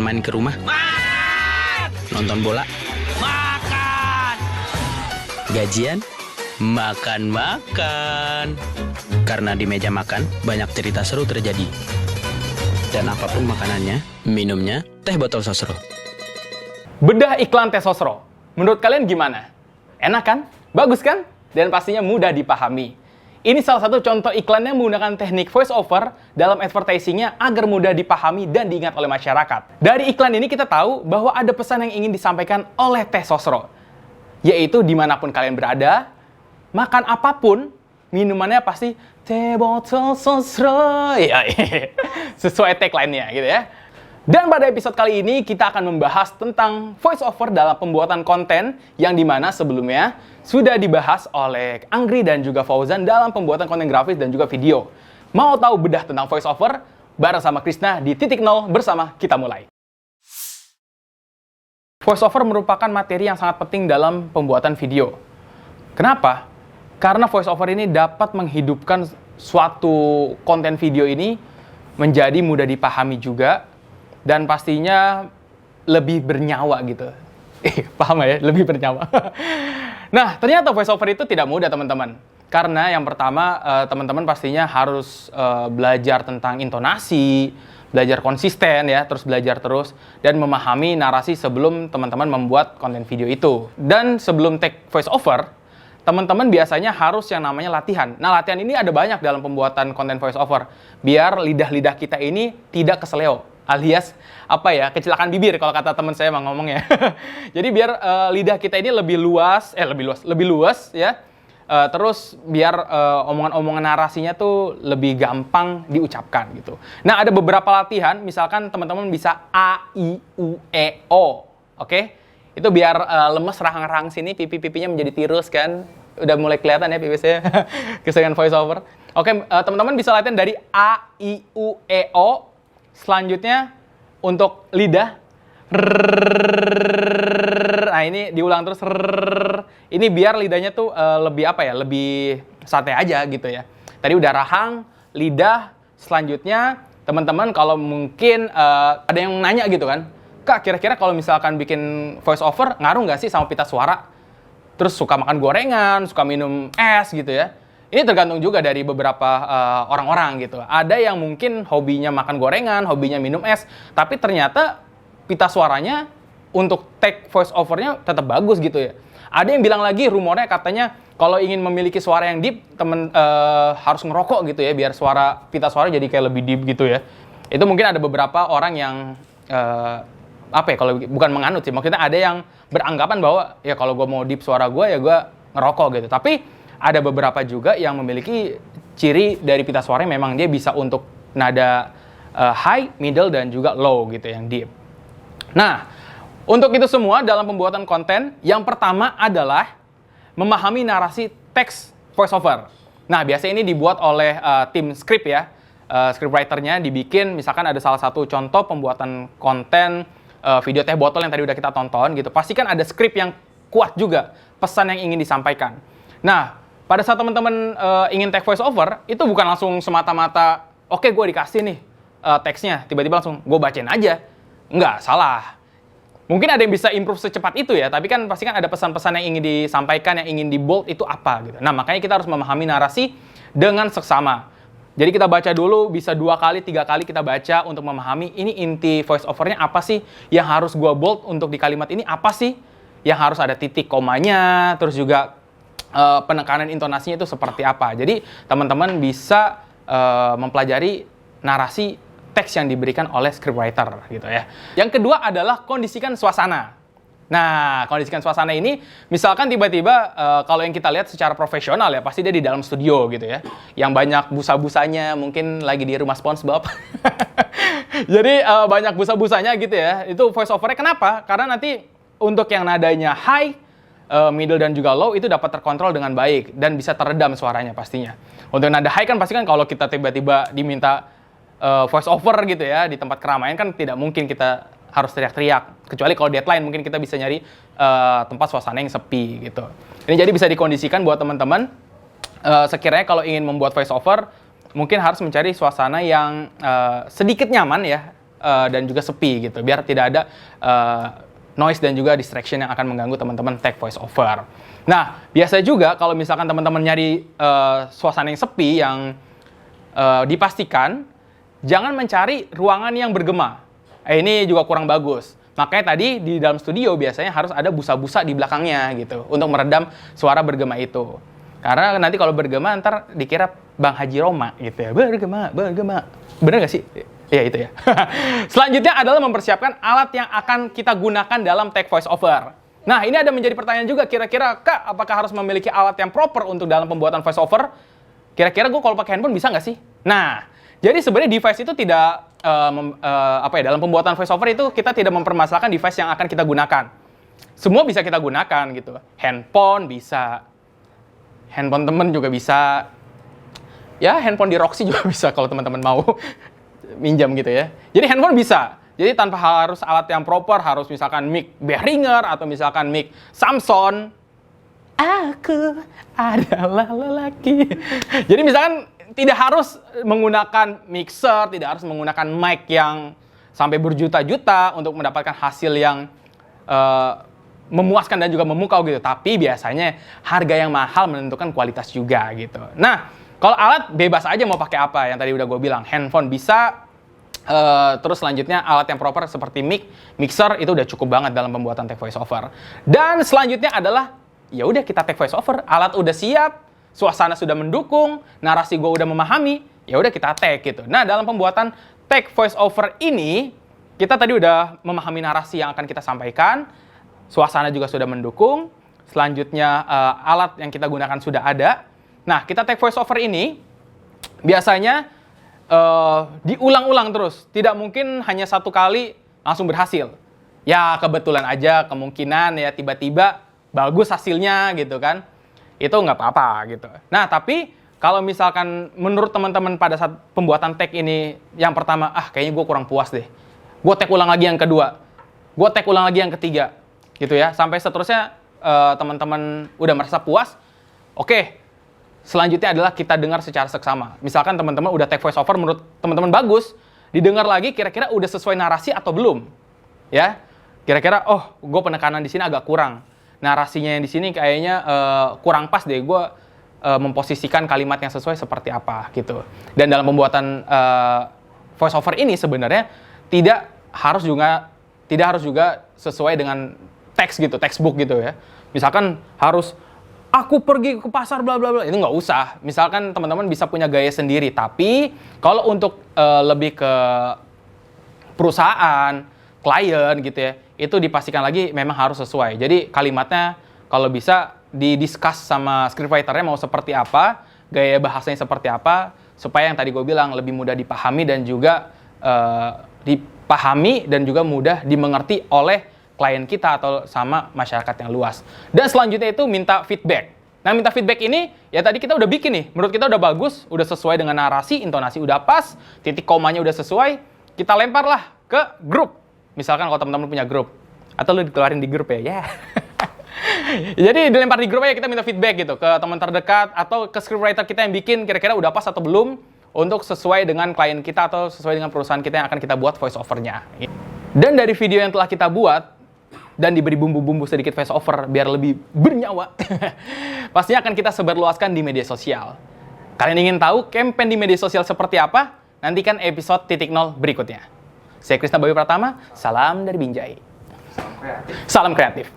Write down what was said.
Main ke rumah? Nonton bola? Makan. Gajian? Makan. Karena di meja makan banyak cerita seru terjadi. Dan apapun makanannya, minumnya teh botol Sosro. Bedah iklan teh Sosro. Menurut kalian gimana? Enak kan? Bagus kan? Dan pastinya mudah dipahami. Ini salah satu contoh iklan yang menggunakan teknik voice over dalam advertising-nya agar mudah dipahami dan diingat oleh masyarakat. Dari iklan ini kita tahu bahwa ada pesan yang ingin disampaikan oleh teh Sosro, yaitu dimanapun kalian berada, makan apapun, minumannya pasti teh botol Sosro. Ya, sesuai tagline-nya gitu ya. Dan pada episode kali ini kita akan membahas tentang voice over dalam pembuatan konten yang dimana sebelumnya sudah dibahas oleh Anggri dan juga Fauzan dalam pembuatan konten grafis dan juga video. Mau tahu bedah tentang voice over? Bareng sama Krisna di Titik Nol bersama kita mulai. Voice over merupakan materi yang sangat penting dalam pembuatan video. Kenapa? Karena voice over ini dapat menghidupkan suatu konten video ini menjadi mudah dipahami juga dan pastinya lebih bernyawa gitu. Paham ya? Lebih bernyawa. Nah, ternyata voice over itu tidak mudah, teman-teman. Karena yang pertama, teman-teman pastinya harus belajar tentang intonasi, belajar konsisten ya, terus belajar terus, dan memahami narasi sebelum teman-teman membuat konten video itu. Dan sebelum take voice over, teman-teman biasanya harus yang namanya latihan. Nah, latihan ini ada banyak dalam pembuatan konten voice over. Biar lidah-lidah kita ini tidak keseleo. Alias kecelakaan bibir kalau kata teman saya emang ngomongnya. Jadi biar lidah kita ini lebih luas ya. Terus biar omongan-omongan narasinya tuh lebih gampang diucapkan gitu. Nah, ada beberapa latihan, misalkan teman-teman bisa A, I, U, E, O. Oke? Itu biar lemes rahang-rahang sini, pipi-pipinya menjadi tirus kan. Udah mulai kelihatan ya pipi saya keseringan voice over. Oke, teman-teman bisa latihan dari A, I, U, E, O. Selanjutnya untuk lidah, nah ini diulang terus. Ini biar lidahnya tuh lebih santai aja gitu ya. Tadi udah rahang, lidah. Selanjutnya teman-teman kalau mungkin ada yang nanya gitu kan, Kak, kira-kira kalau misalkan bikin voice over ngaruh nggak sih sama pita suara? Terus suka makan gorengan, suka minum es gitu ya. Ini tergantung juga dari beberapa orang-orang gitu. Ada yang mungkin hobinya makan gorengan, hobinya minum es, tapi ternyata pita suaranya untuk take voice over-nya tetap bagus gitu ya. Ada yang bilang lagi, rumornya katanya kalau ingin memiliki suara yang deep, harus ngerokok gitu ya, biar pita suara jadi kayak lebih deep gitu ya. Itu mungkin ada beberapa orang yang kalau bukan menganut sih, maksudnya ada yang beranggapan bahwa ya kalau gue mau deep suara gue ya gue ngerokok gitu. Tapi ada beberapa juga yang memiliki ciri dari pita suara yang memang dia bisa untuk nada high, middle, dan juga low gitu, yang deep. Nah, untuk itu semua dalam pembuatan konten, yang pertama adalah memahami narasi teks voiceover. Nah, biasanya ini dibuat oleh tim script ya. Scriptwriter-nya dibikin, misalkan ada salah satu contoh pembuatan konten video teh botol yang tadi udah kita tonton gitu. Pastikan ada script yang kuat juga, pesan yang ingin disampaikan. Nah, pada saat teman-teman ingin take voice over, itu bukan langsung semata-mata, oke, gue dikasih nih teksnya, tiba-tiba langsung gue bacain aja. Enggak, salah. Mungkin ada yang bisa improve secepat itu ya, tapi kan pasti kan ada pesan-pesan yang ingin disampaikan, yang ingin di-bold itu apa gitu. Nah, makanya kita harus memahami narasi dengan seksama. Jadi kita baca dulu, bisa 2 kali, 3 kali kita baca untuk memahami ini inti voice over-nya apa sih, yang harus gue bold untuk di kalimat ini apa sih, yang harus ada titik komanya, terus juga penekanan intonasinya itu seperti apa. Jadi teman-teman bisa mempelajari narasi teks yang diberikan oleh scriptwriter gitu ya. Yang kedua adalah kondisikan suasana. Nah, kondisikan suasana ini misalkan tiba-tiba kalau yang kita lihat secara profesional ya pasti dia di dalam studio gitu ya. Yang banyak busa-busanya, mungkin lagi di rumah SpongeBob. Jadi banyak busa-busanya gitu ya. Itu voice over-nya kenapa? Karena nanti untuk yang nadanya high, middle dan juga low itu dapat terkontrol dengan baik dan bisa teredam suaranya pastinya. Untuk nada high kan pasti kan kalau kita tiba-tiba diminta voice over gitu ya di tempat keramaian kan tidak mungkin kita harus teriak-teriak. Kecuali kalau deadline mungkin kita bisa nyari tempat suasana yang sepi gitu. Ini jadi bisa dikondisikan buat teman-teman sekiranya kalau ingin membuat voice over mungkin harus mencari suasana yang sedikit nyaman ya. dan juga sepi gitu, biar tidak ada noise dan juga distraction yang akan mengganggu teman-teman take voice over. Nah, biasa juga kalau misalkan teman-teman nyari suasana yang sepi, yang dipastikan jangan mencari ruangan yang bergema. Ini juga kurang bagus. Makanya tadi di dalam studio biasanya harus ada busa-busa di belakangnya gitu untuk meredam suara bergema itu. Karena nanti kalau bergema ntar dikira Bang Haji Roma gitu ya. Bergema. Bener nggak sih? Iya itu ya. Selanjutnya adalah mempersiapkan alat yang akan kita gunakan dalam take voice over. Nah, ini ada menjadi pertanyaan juga, kira-kira Kak, apakah harus memiliki alat yang proper untuk dalam pembuatan voice over? Kira-kira gue kalau pakai handphone bisa nggak sih? Nah, jadi sebenarnya device itu tidak dalam pembuatan voice over itu kita tidak mempermasalahkan device yang akan kita gunakan. Semua bisa kita gunakan gitu. Handphone bisa, handphone temen juga bisa. Ya, handphone di Roxy juga bisa kalau teman-teman mau minjam gitu ya. Jadi handphone bisa. Jadi tanpa harus alat yang proper, harus misalkan mic Behringer atau misalkan mic Samson. Aku adalah lelaki. Jadi misalkan tidak harus menggunakan mixer, tidak harus menggunakan mic yang sampai berjuta-juta untuk mendapatkan hasil yang memuaskan dan juga memukau gitu. Tapi biasanya harga yang mahal menentukan kualitas juga gitu. Nah, kalau alat bebas aja mau pakai apa, yang tadi udah gue bilang, handphone bisa, terus selanjutnya alat yang proper seperti mic, mixer itu udah cukup banget dalam pembuatan take voice over. Dan selanjutnya adalah ya udah kita take voice over, alat udah siap, suasana sudah mendukung, narasi gue udah memahami, ya udah kita take gitu. Nah, dalam pembuatan take voice over ini kita tadi udah memahami narasi yang akan kita sampaikan, suasana juga sudah mendukung, selanjutnya alat yang kita gunakan sudah ada. Nah, kita take voice over ini biasanya diulang-ulang terus. Tidak mungkin hanya satu kali langsung berhasil. Ya, kebetulan aja, kemungkinan ya tiba-tiba bagus hasilnya gitu kan. Itu nggak apa-apa gitu. Nah, tapi kalau misalkan menurut teman-teman pada saat pembuatan take ini yang pertama, kayaknya gue kurang puas deh. Gue take ulang lagi yang kedua. Gue take ulang lagi yang ketiga. Gitu ya. Sampai seterusnya teman-teman udah merasa puas. Oke. Selanjutnya adalah kita dengar secara seksama. Misalkan teman-teman udah take voice over menurut teman-teman bagus, didengar lagi kira-kira udah sesuai narasi atau belum. Ya. Kira-kira gue penekanan di sini agak kurang. Narasinya yang di sini kayaknya kurang pas deh. Gue memposisikan kalimat yang sesuai seperti apa gitu. Dan dalam pembuatan voice over ini sebenarnya tidak harus juga sesuai dengan teks gitu, textbook gitu ya. Misalkan harus aku pergi ke pasar bla bla bla, itu nggak usah. Misalkan teman-teman bisa punya gaya sendiri, tapi kalau untuk lebih ke perusahaan, klien gitu ya, itu dipastikan lagi memang harus sesuai. Jadi kalimatnya kalau bisa didiscuss sama scriptwriter-nya mau seperti apa, gaya bahasanya seperti apa, supaya yang tadi gue bilang lebih mudah dipahami dan juga mudah dimengerti oleh klien kita atau sama masyarakat yang luas. Dan selanjutnya itu minta feedback. Nah, minta feedback ini ya tadi kita udah bikin nih, menurut kita udah bagus, udah sesuai dengan narasi, intonasi udah pas, titik komanya udah sesuai, kita lemparlah ke grup. Misalkan kalau teman-teman punya grup, atau lu dikeluarin di grup ya. Jadi dilempar di grup aja, kita minta feedback gitu ke teman terdekat atau ke scriptwriter kita yang bikin kira-kira udah pas atau belum untuk sesuai dengan klien kita atau sesuai dengan perusahaan kita yang akan kita buat voice over-nya. Dan dari video yang telah kita buat dan diberi bumbu-bumbu sedikit voice over biar lebih bernyawa, pastinya akan kita sebarluaskan di media sosial. Kalian ingin tahu campaign di media sosial seperti apa? Nantikan episode 0 berikutnya. Saya Krisna Bayu Pratama, salam dari Binjai. Salam kreatif.